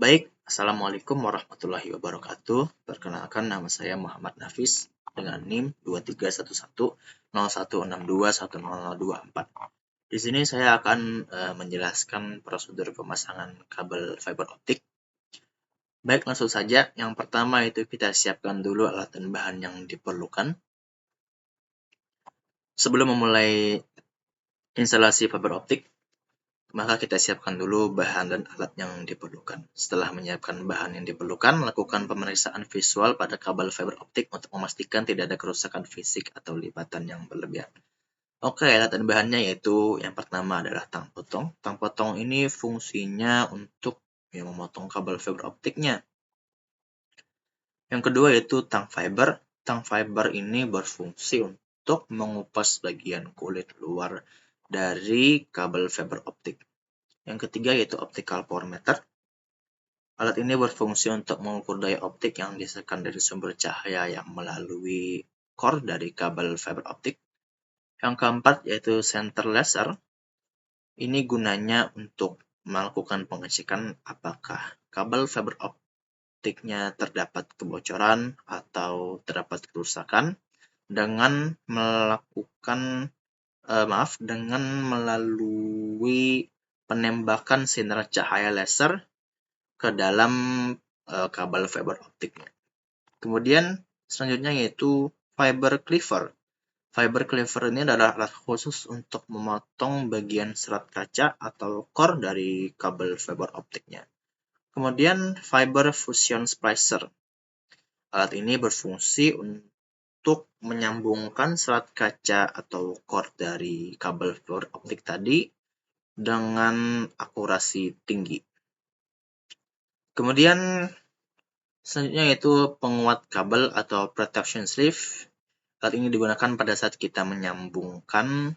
Baik, Assalamualaikum warahmatullahi wabarakatuh. Perkenalkan, nama saya Muhammad Nafis dengan NIM 231101621024. Di sini saya akan menjelaskan prosedur pemasangan kabel fiber optik. Baik, langsung saja. Yang pertama itu kita siapkan dulu alat dan bahan yang diperlukan. Sebelum memulai instalasi fiber optik, maka kita siapkan dulu bahan dan alat yang diperlukan. Setelah menyiapkan bahan yang diperlukan, lakukan pemeriksaan visual pada kabel fiber optik untuk memastikan tidak ada kerusakan fisik atau lipatan yang berlebihan. Oke, alat dan bahannya yaitu yang pertama adalah tang potong. Tang potong ini fungsinya untuk memotong kabel fiber optiknya. Yang kedua yaitu tang fiber. Tang fiber ini berfungsi untuk mengupas bagian kulit luar dari kabel fiber optik. Yang ketiga yaitu optical power meter. Alat ini berfungsi untuk mengukur daya optik yang dihasilkan dari sumber cahaya yang melalui core dari kabel fiber optik. Yang keempat yaitu center laser. Ini gunanya untuk melakukan pengecekan apakah kabel fiber optiknya terdapat kebocoran atau terdapat kerusakan dengan dengan melalui penembakan sinar cahaya laser ke dalam kabel fiber optiknya. Kemudian selanjutnya yaitu fiber cleaver. Fiber cleaver ini adalah alat khusus untuk memotong bagian serat kaca atau core dari kabel fiber optiknya. Kemudian fiber fusion splicer. Alat ini berfungsi untuk menyambungkan serat kaca atau core dari kabel fiber optik tadi dengan akurasi tinggi. Kemudian selanjutnya yaitu penguat kabel atau protection sleeve. Alat ini digunakan pada saat kita menyambungkan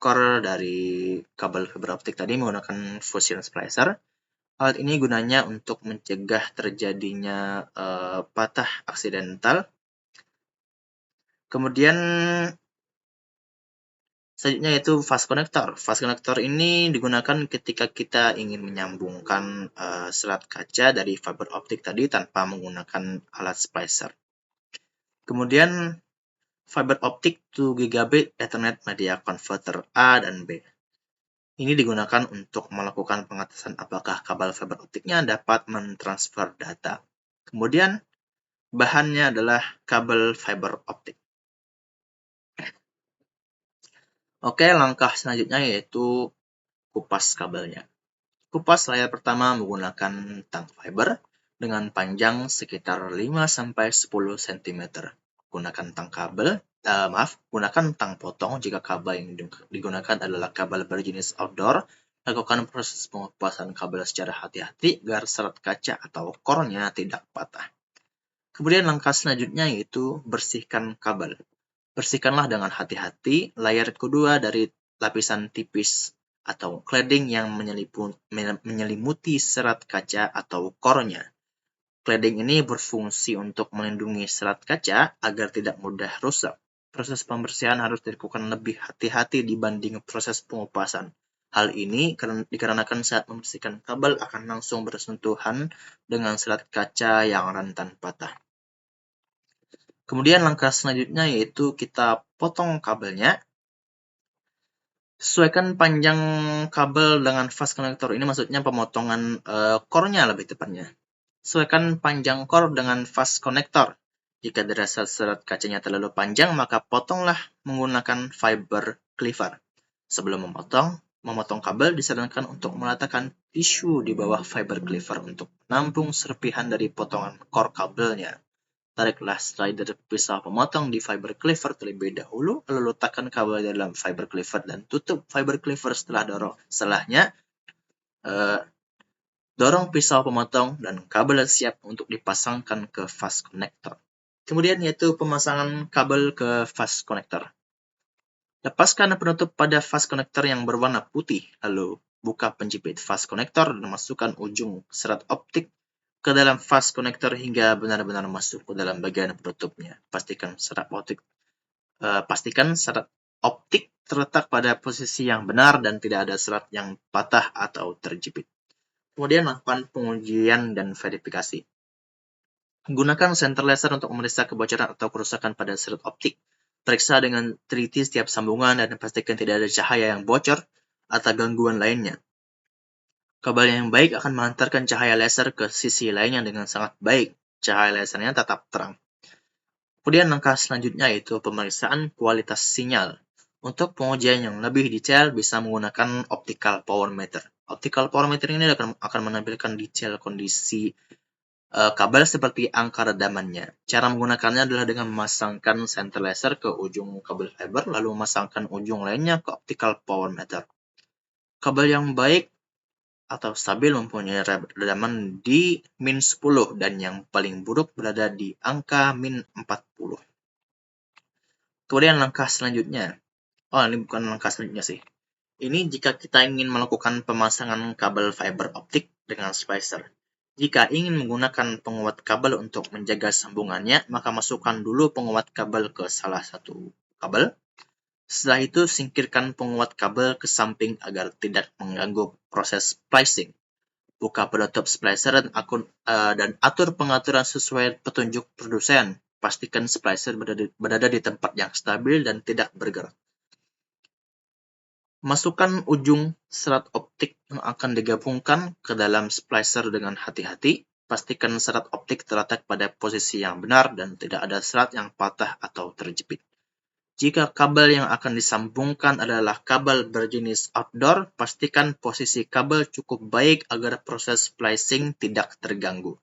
core dari kabel fiber optik tadi menggunakan fusion splicer. Alat ini gunanya untuk mencegah terjadinya patah aksidental. Kemudian selanjutnya yaitu fast connector. Fast connector ini digunakan ketika kita ingin menyambungkan serat kaca dari fiber optik tadi tanpa menggunakan alat splicer. Kemudian fiber optik to gigabit Ethernet media converter A dan B. Ini digunakan untuk melakukan pengatasan apakah kabel fiber optiknya dapat mentransfer data. Kemudian bahannya adalah kabel fiber optik. Oke, langkah selanjutnya yaitu kupas kabelnya. Kupas layar pertama menggunakan tang fiber dengan panjang sekitar 5-10 cm. Gunakan tang potong jika kabel yang digunakan adalah kabel berjenis outdoor. Lakukan proses pengupasan kabel secara hati-hati agar serat kaca atau core-nya tidak patah. Kemudian langkah selanjutnya yaitu bersihkan kabel. Bersihkanlah dengan hati-hati layar kedua dari lapisan tipis atau cladding yang menyelimuti serat kaca atau core-nya. Cladding ini berfungsi untuk melindungi serat kaca agar tidak mudah rusak. Proses pembersihan harus dilakukan lebih hati-hati dibanding proses pengupasan. Hal ini dikarenakan saat membersihkan kabel akan langsung bersentuhan dengan serat kaca yang rentan patah. Kemudian langkah selanjutnya yaitu kita potong kabelnya. Sesuaikan panjang kabel dengan fast connector. Ini maksudnya pemotongan core-nya lebih tepatnya. Sesuaikan panjang core dengan fast connector. Jika dirasa serat kacanya terlalu panjang, maka potonglah menggunakan fiber cleaver. Sebelum memotong kabel disarankan untuk meletakkan tisu di bawah fiber cleaver untuk menampung serpihan dari potongan core kabelnya. Tariklah slider pisau pemotong di fiber cleaver terlebih dahulu, lalu letakkan kabel dalam fiber cleaver dan tutup fiber cleaver setelahnya. Dorong pisau pemotong dan kabel siap untuk dipasangkan ke fast connector. Kemudian yaitu pemasangan kabel ke fast connector. Lepaskan penutup pada fast connector yang berwarna putih, lalu buka penjepit fast connector dan masukkan ujung serat optik ke dalam fast connector hingga benar-benar masuk ke dalam bagian penutupnya. Pastikan serat optik terletak pada posisi yang benar dan tidak ada serat yang patah atau terjepit. Kemudian lakukan pengujian dan verifikasi. Gunakan senter laser untuk memeriksa kebocoran atau kerusakan pada sirkuit optik. Periksa dengan teliti setiap sambungan dan pastikan tidak ada cahaya yang bocor atau gangguan lainnya. Kabel yang baik akan mengantarkan cahaya laser ke sisi lainnya dengan sangat baik. Cahaya lasernya tetap terang. Kemudian langkah selanjutnya yaitu pemeriksaan kualitas sinyal. Untuk pengujian yang lebih detail bisa menggunakan optical power meter. Optical power meter ini akan menampilkan detail kondisi kabel seperti angka redamannya. Cara menggunakannya adalah dengan memasangkan senter laser ke ujung kabel fiber, lalu memasangkan ujung lainnya ke optical power meter. Kabel yang baik atau stabil mempunyai redaman di -10 dan yang paling buruk berada di angka -40. Kemudian langkah selanjutnya. Ini bukan langkah selanjutnya sih. Ini jika kita ingin melakukan pemasangan kabel fiber optik dengan splicer. Jika ingin menggunakan penguat kabel untuk menjaga sambungannya, maka masukkan dulu penguat kabel ke salah satu kabel. Setelah itu, singkirkan penguat kabel ke samping agar tidak mengganggu proses splicing. Buka penutup splicer dan atur pengaturan sesuai petunjuk produsen. Pastikan splicer berada di tempat yang stabil dan tidak bergerak. Masukkan ujung serat optik yang akan digabungkan ke dalam splicer dengan hati-hati. Pastikan serat optik terletak pada posisi yang benar dan tidak ada serat yang patah atau terjepit. Jika kabel yang akan disambungkan adalah kabel berjenis outdoor, pastikan posisi kabel cukup baik agar proses splicing tidak terganggu.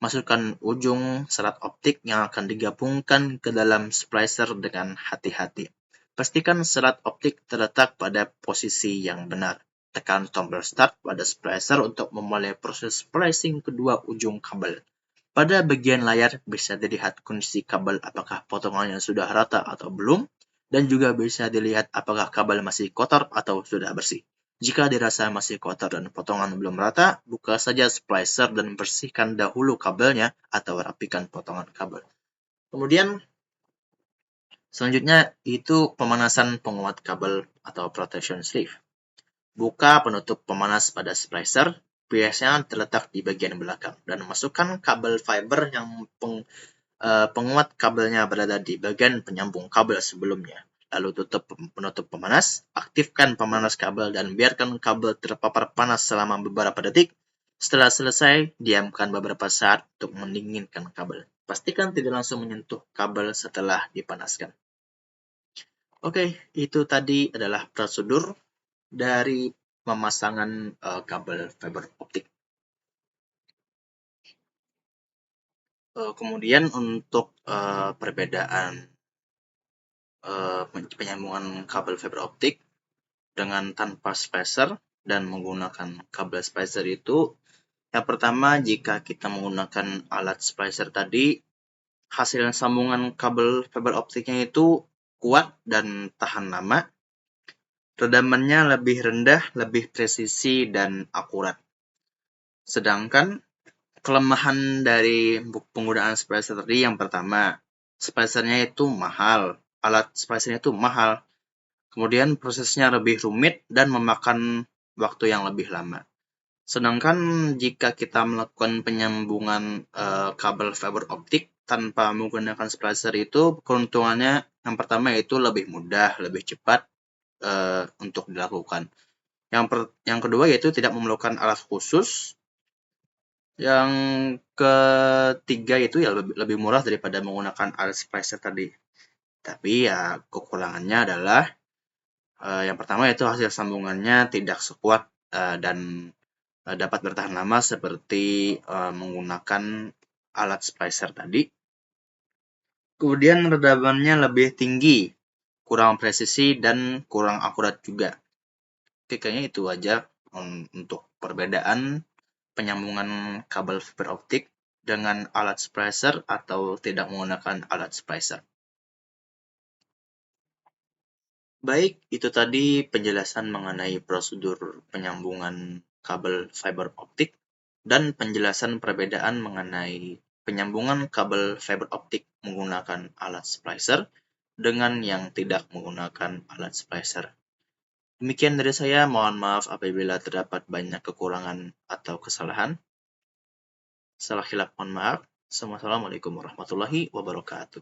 Masukkan ujung serat optik yang akan digabungkan ke dalam splicer dengan hati-hati. Pastikan serat optik terletak pada posisi yang benar. Tekan tombol start pada splicer untuk memulai proses splicing kedua ujung kabel. Pada bagian layar bisa dilihat kondisi kabel apakah potongannya sudah rata atau belum, dan juga bisa dilihat apakah kabel masih kotor atau sudah bersih. Jika dirasa masih kotor dan potongan belum rata, buka saja splicer dan bersihkan dahulu kabelnya atau rapikan potongan kabel. Kemudian selanjutnya itu pemanasan penguat kabel atau protection sleeve. Buka penutup pemanas pada splicer, biasanya terletak di bagian belakang, dan masukkan kabel fiber yang penguat kabelnya berada di bagian penyambung kabel sebelumnya. Lalu tutup penutup pemanas, aktifkan pemanas kabel dan biarkan kabel terpapar panas selama beberapa detik. Setelah selesai, diamkan beberapa saat untuk mendinginkan kabel. Pastikan tidak langsung menyentuh kabel setelah dipanaskan. Oke, itu tadi adalah prosedur dari pemasangan kabel fiber optik. Kemudian untuk perbedaan penyambungan kabel fiber optik dengan tanpa spacer dan menggunakan kabel spacer itu, yang pertama jika kita menggunakan alat spacer tadi, hasil sambungan kabel fiber optiknya itu kuat dan tahan lama, redamannya lebih rendah, lebih presisi dan akurat. Sedangkan kelemahan dari penggunaan spacer tadi yang pertama, spacernya itu mahal, alat spacernya itu mahal. Kemudian prosesnya lebih rumit dan memakan waktu yang lebih lama. Sedangkan jika kita melakukan penyambungan kabel fiber optik tanpa menggunakan splicer itu, keuntungannya yang pertama yaitu lebih mudah, lebih cepat untuk dilakukan. Yang kedua yaitu tidak memerlukan alat khusus. Yang ketiga itu ya lebih murah daripada menggunakan alat splicer tadi. Tapi ya kekurangannya adalah yang pertama itu hasil sambungannya tidak sekuat dan dapat bertahan lama seperti menggunakan alat splicer tadi. Kemudian redamannya lebih tinggi, kurang presisi dan kurang akurat juga. Oke, kayaknya itu aja untuk perbedaan penyambungan kabel fiber optik dengan alat splicer atau tidak menggunakan alat splicer. Baik, itu tadi penjelasan mengenai prosedur penyambungan kabel fiber optik dan penjelasan perbedaan mengenai penyambungan kabel fiber optik menggunakan alat splicer dengan yang tidak menggunakan alat splicer. Demikian dari saya, mohon maaf apabila terdapat banyak kekurangan atau kesalahan. Salah khilaf mohon maaf. Assalamualaikum warahmatullahi wabarakatuh.